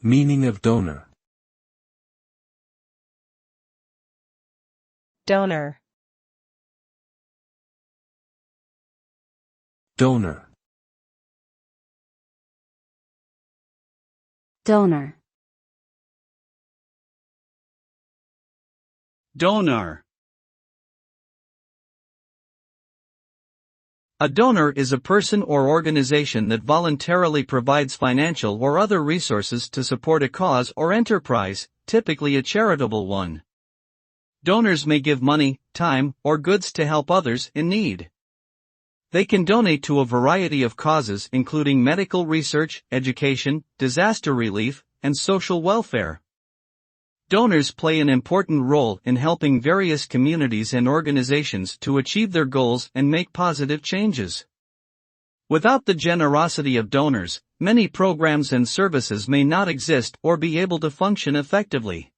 Meaning of donor. Donor. Donor. Donor. Donor. A donor is a person or organization that voluntarily provides financial or other resources to support a cause or enterprise, typically a charitable one. Donors may give money, time, or goods to help others in need. They can donate to a variety of causes including medical research, education, disaster relief, and social welfare. Donors play an important role in helping various communities and organizations to achieve their goals and make positive changes. Without the generosity of donors, many programs and services may not exist or be able to function effectively.